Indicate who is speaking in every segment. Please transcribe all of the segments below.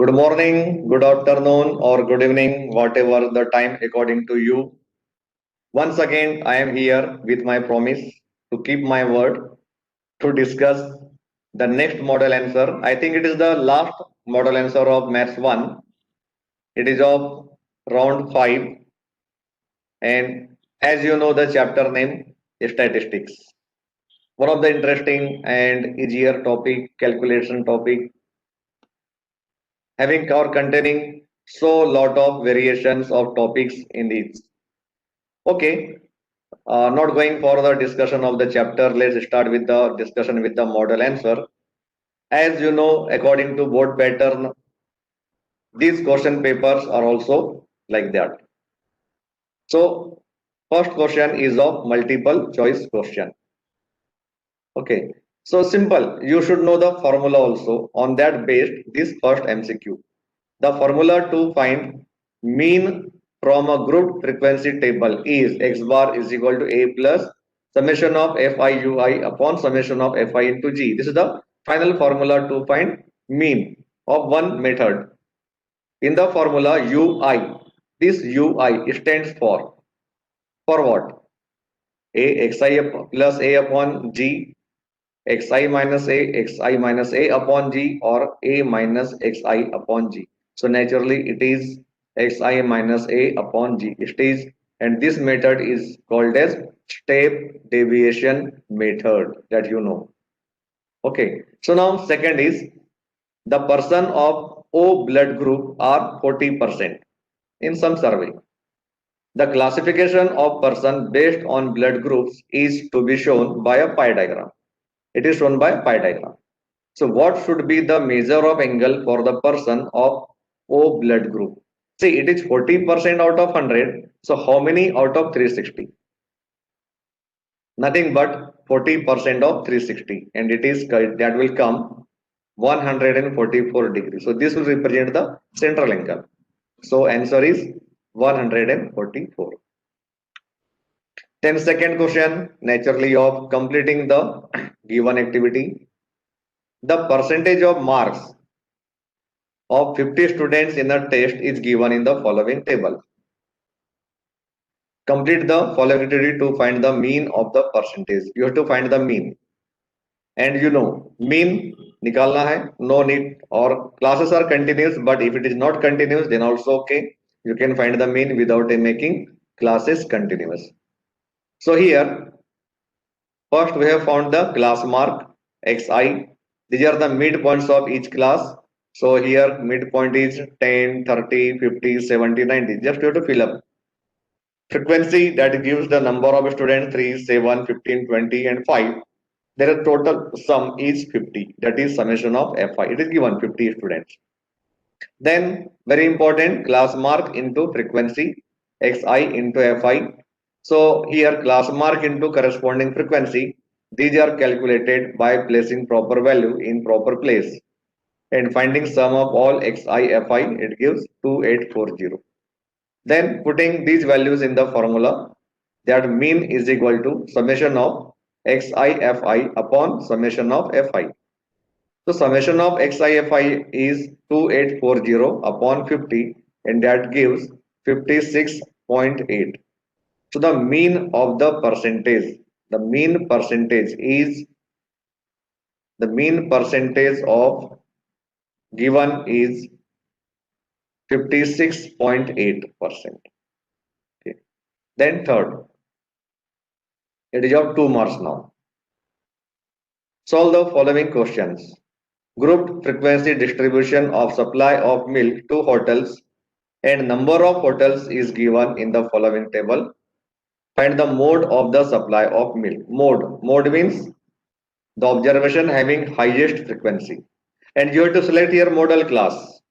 Speaker 1: Good morning, good afternoon, or good evening, whatever the time according to you. Once again, I am here with my promise to keep my word to discuss the next model answer. I think it is the last model answer of Maths 1. It is of round 5, and as you know, the chapter name is statistics. One of the interesting and easier topic, calculation topic, having or containing so lot of variations of topics in it. Okay, not going for the discussion of the chapter. Let's start with the discussion with the model answer. As you know, according to board pattern, these question papers are also like that. So, first question is of multiple choice question. Okay, so simple. You should know the formula also. On that based, this first MCQ. The formula to find mean from a grouped frequency table is x bar is equal to a plus summation of fi ui upon summation of fi into g. This is the final formula to find mean of one method. In the formula ui, this ui stands for what? A xi plus a upon g, xi minus a, xi minus a upon g, or a minus xi upon g. So naturally it is xi minus a upon g. It is, and this method is called as step deviation method, that you know. Okay. So now second is the person of O blood group are 40% in some survey. The classification of person based on blood groups is to be shown by a pie diagram. It is shown by pie diagram. So what should be the measure of angle for the person of O blood group? See, it is 40% out of 100. So how many out of 360? Nothing but 40% of 360, and it is that will come 144 degrees. So this will represent the central angle. So answer is 144. Then second question, naturally of completing the given activity. The percentage of marks of 50 students in a test is given in the following table. Complete the following activity to find the mean of the percentage. You have to find the mean. And you know, mean nikalna hai, no need, or classes are continuous, but if it is not continuous, then also okay. You can find the mean without making classes continuous. So here, first we have found the class mark xi. These are the midpoints of each class. So here midpoint is 10, 30, 50, 70, 90. Just you have to fill up. Frequency that gives the number of students 3, 7, 15, 20 and 5. Their total sum is 50. That is summation of fi. It is given 50 students. Then very important, class mark into frequency xi into fi. So here class mark into corresponding frequency. These are calculated by placing proper value in proper place and finding sum of all xi fi. It gives 2840. Then putting these values in the formula, that mean is equal to summation of xi fi upon summation of fi. So summation of xi fi is 2840 upon 50, and that gives 56.8. So the mean of the mean percentage is the mean percentage of given is 56.8%. Okay. Then third, it is of 2 marks now. Solve the following questions. Grouped frequency distribution of supply of milk to hotels and number of hotels is given in the following table. Find the mode of the supply of milk. Mode means the observation having highest frequency. And you have to select here model class.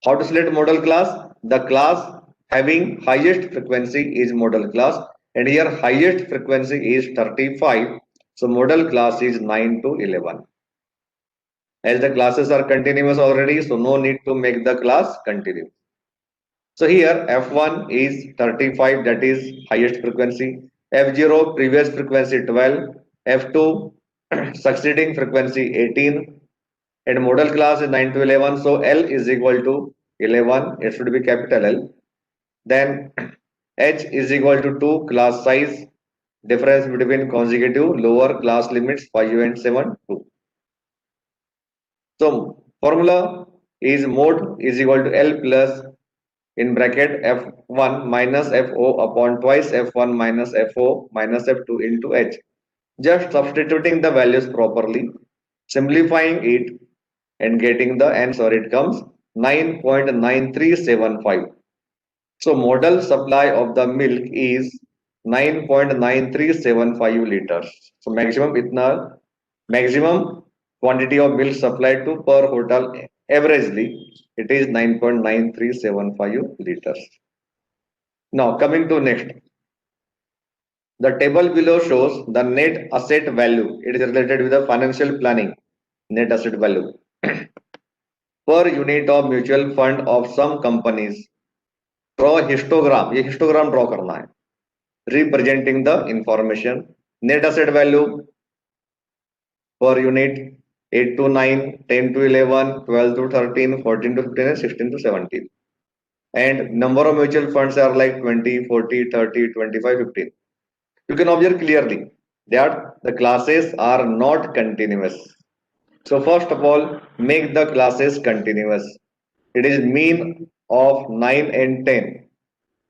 Speaker 1: How to select model class? The class having highest frequency is model class, and here highest frequency is 35. So model class is 9 to 11. As the classes are continuous already, so no need to make the class continuous. So here F1 is 35, that is highest frequency. F0 previous frequency 12. F2 succeeding frequency 18. and model class is 9 to 11, so L is equal to 11, it should be capital L. Then H is equal to 2, class size, difference between consecutive lower class limits 5 and 7, 2. So formula is mod is equal to L plus in bracket F1 minus FO upon twice F1 minus FO minus F2 into H. Just substituting the values properly, simplifying it and getting the answer, it comes 9.9375. So model supply of the milk is 9.9375 liters. So maximum quantity of milk supplied to per hotel averagely, it is 9.9375 liters. Now coming to next, the table below shows the net asset value. It is related with the financial planning. Net asset value per unit of mutual fund of some companies. Draw histogram. ये histogram draw करना है. Representing the information. Net asset value per unit 8 to 9, 10 to 11, 12 to 13, 14 to 15, and 16 to 17. And number of mutual funds are like 20, 40, 30, 25, 15. You can observe clearly that the classes are not continuous. So first of all, make the classes continuous. It is mean of 9 and 10.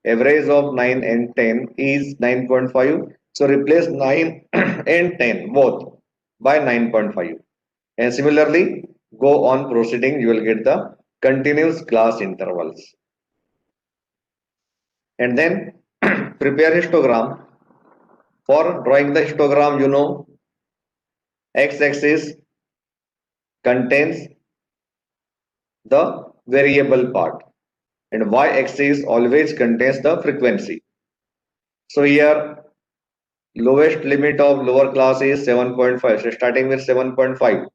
Speaker 1: Average of 9 and 10 is 9.5. So replace 9 and 10 both by 9.5. And similarly, go on proceeding, you will get the continuous class intervals. And then prepare histogram. For drawing the histogram, you know, x-axis contains the variable part and y-axis always contains the frequency. So here lowest limit of lower class is 7.5. So starting with 7.5,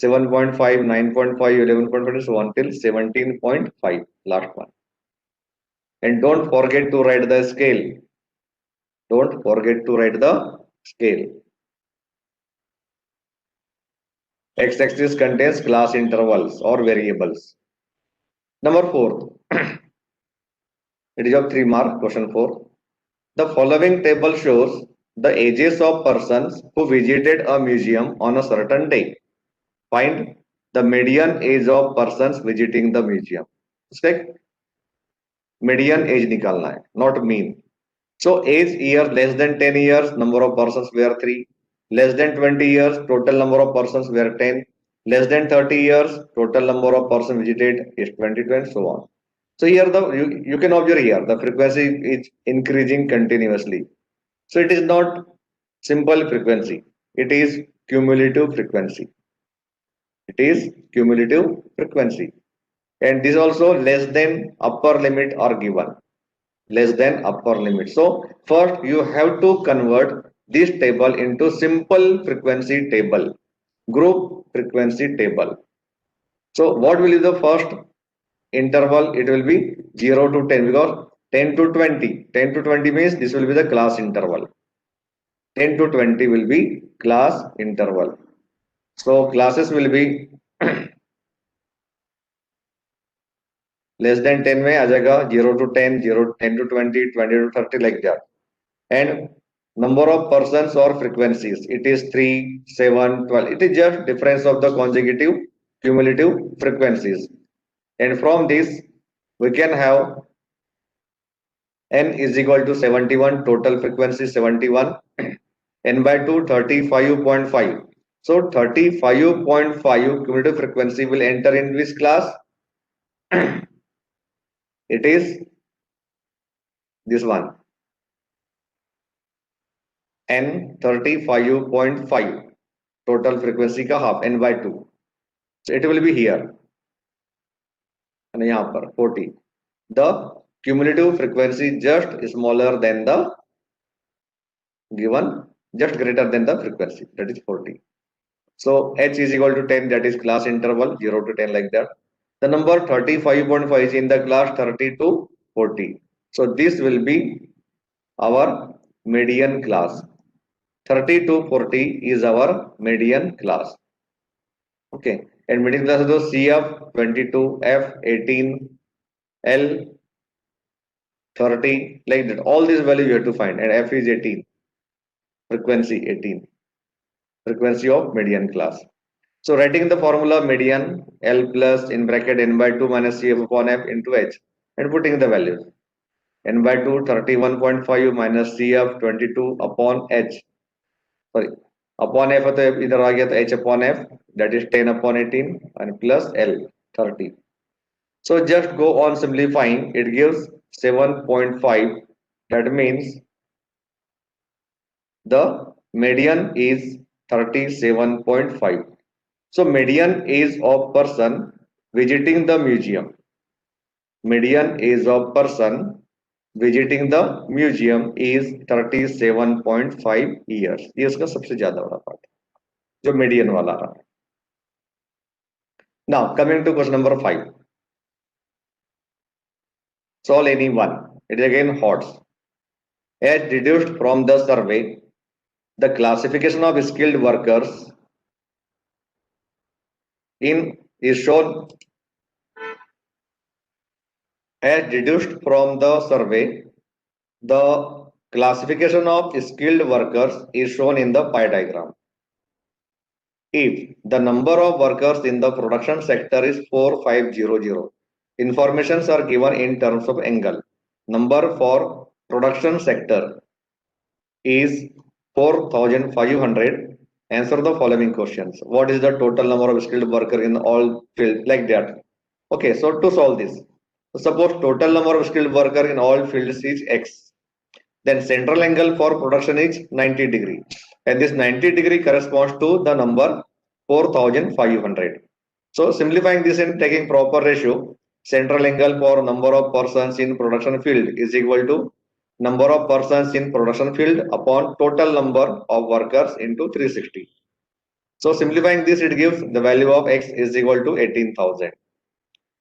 Speaker 1: 7.5, 9.5, 11.5, so until 17.5, last one. And don't forget to write the scale. Don't forget to write the scale. X-axis contains class intervals or variables. Number 4. It is of 3 mark, question 4. The following table shows the ages of persons who visited a museum on a certain day. Find the median age of persons visiting the museum. Okay? Median age निकालना है, not mean. So age year less than 10 years, number of persons were 3. Less than 20 years, total number of persons were 10. Less than 30 years, total number of persons visited is 22 and so on. So here you can observe here the frequency is increasing continuously. So it is not simple frequency. It is cumulative frequency. It is cumulative frequency. And this also less than upper limit are given. Less than upper limit. So first you have to convert this table into simple frequency table, group frequency table. So what will be the first interval? It will be 0 to 10 because 10 to 20. 10 to 20 means this will be the class interval. 10 to 20 will be class interval. So classes will be less than 10 में आ जाएगा 0 to 10, 10 to 20, 20 to 30 like that. And number of persons or frequencies, it is 3, 7, 12. It is just difference of the consecutive cumulative frequencies. And from this we can have n is equal to 71, total frequency 71, n by 2 35.5. So 35.5 cumulative frequency will enter in this class. It is this one, n 35.5, total frequency का half, n by 2. So it will be here and यहाँ पर 40. The cumulative frequency just smaller than the given, just greater than the frequency, that is 40. So h is equal to 10, that is class interval 0 to 10 like that. The number 35.5 is in the class 30 to 40. So this will be our median class. 30 to 40 is our median class. Okay, and middle class is CF 22, F 18, L 30, like that. All these values you have to find, and F is 18, frequency 18, frequency of median class. So writing the formula median L plus in bracket n by 2 minus CF upon F into H and putting the values. N by 2 31.5 minus CF 22 upon H. Sorry. Upon F तो इधर आ गया तो H upon F, that is 10 upon 18 and plus L 30. So just go on simplifying, it gives 7.5. That means the median is 37.5. So median age of person visiting the museum. Median age of person visiting the museum is 37.5 years. ये उसका सबसे ज्यादा बड़ा part जो median वाला रहा. Now coming to question number 5. Solve any one. It is again HOTS. As deduced from the survey, the classification of skilled workers in is shown. As deduced from the survey, the classification of skilled workers is shown in the pie diagram. If the number of workers in the production sector is 4500, informations are given in terms of angle. Number for production sector is 4500. Answer the following questions. What is the total number of skilled workers in all fields, like that? Okay, so to solve this, suppose total number of skilled workers in all fields is X. Then central angle for production is 90 degree, and this 90 degree corresponds to the number 4500. So simplifying this and taking proper ratio, central angle for number of persons in production field is equal to number of persons in production field upon total number of workers into 360. So simplifying this, it gives the value of X is equal to 18,000.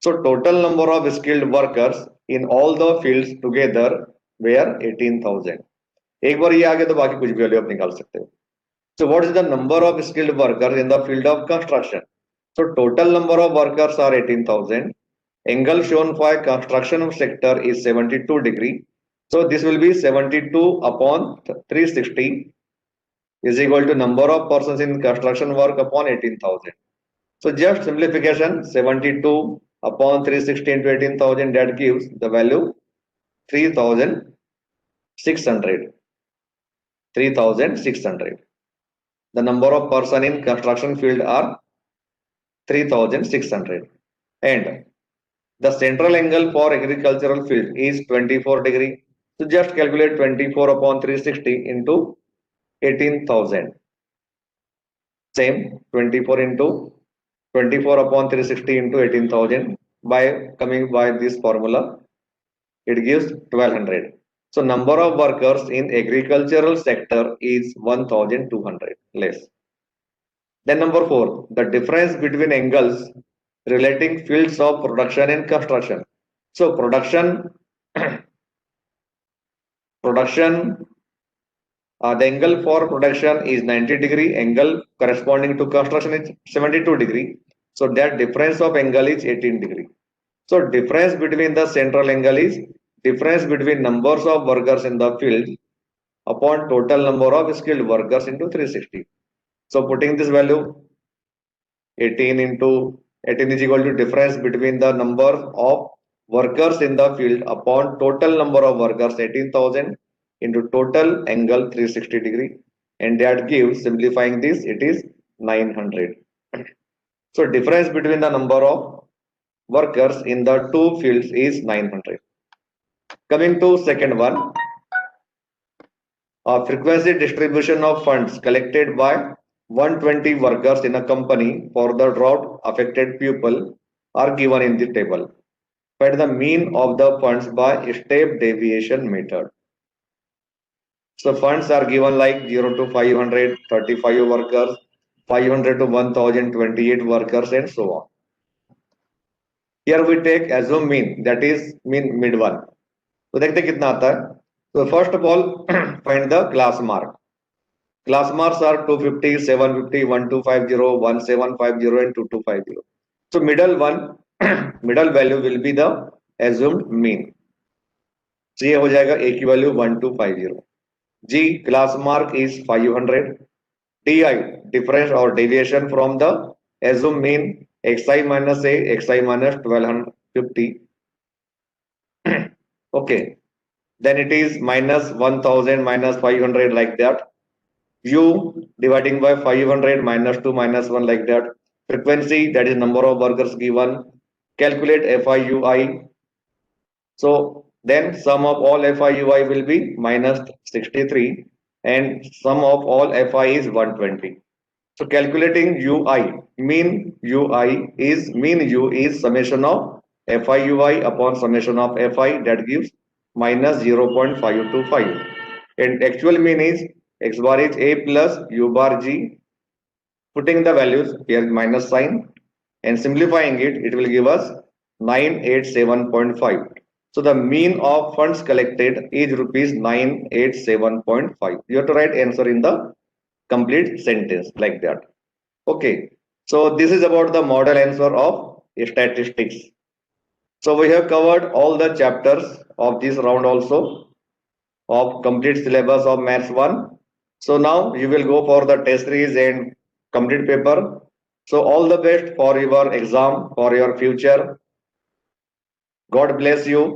Speaker 1: So total number of skilled workers in all the fields together were 18,000. एक बार ये आ गया तो बाकी कुछ भी value आप निकाल सकते हो. So what is the number of skilled workers in the field of construction? So total number of workers are 18,000. Angle shown for construction sector is 72 degree. So this will be 72 upon 360 is equal to number of persons in construction work upon 18,000. So just simplification, 72 upon 360 into 18,000, that gives the value 3,600. 3,600. The number of person in construction field are 3,600. And the central angle for agricultural field is 24 degree. So just calculate 24 upon 360 into 18,000. Same 24 into 24 upon 360 into 18,000. By coming by this formula, it gives 1200. So number of workers in agricultural sector is 1,200 less. Then number 4, the difference between angles relating fields of production and construction. So production, the angle for production is 90 degree, angle corresponding to construction is 72 degree. So that difference of angle is 18 degree. So difference between the central angle is difference between numbers of workers in the field upon total number of skilled workers into 360. So putting this value 18 into 18 is equal to difference between the number of workers in the field upon total number of workers 18,000 into total angle 360 degree, and that gives, simplifying this, it is 900. So difference between the number of workers in the two fields is 900. Coming to second one, frequency distribution of funds collected by 120 workers in a company for the drought affected people are given in the table. Find the mean of the funds by step deviation method. So funds are given like 0 to 500, 35 workers, 500 to 1028 workers, and so on. Here we take assume mean, that is mean mid one. तो देखते कितना आता है. So first of all, find the class mark. Class marks are 250, 750, 1250, 1750 and 2250. So middle one, middle value will be the assumed mean. So ये हो जाएगा A की value 1250. G class mark is 500. DI difference or deviation from the assumed mean xi minus A, xi minus 1250. Okay, then it is minus 1000 minus 500 like that. U dividing by 500 minus 2 minus 1 like that. Frequency, that is number of burgers given. Calculate FIUI. So then sum of all FIUI will be minus 63 and sum of all FI is 120. So calculating mean U is summation of FIUI upon summation of FI, that gives minus 0.525. And actual mean is X bar is A plus U bar G. Putting the values here minus sign and simplifying it, it will give us 987.5. So the mean of funds collected is rupees 987.5. You have to write answer in the complete sentence like that. Okay. So this is about the model answer of statistics. So we have covered all the chapters of this round also of complete syllabus of Maths 1. So now you will go for the test series and complete paper. So all the best for your exam, for your future. God bless you.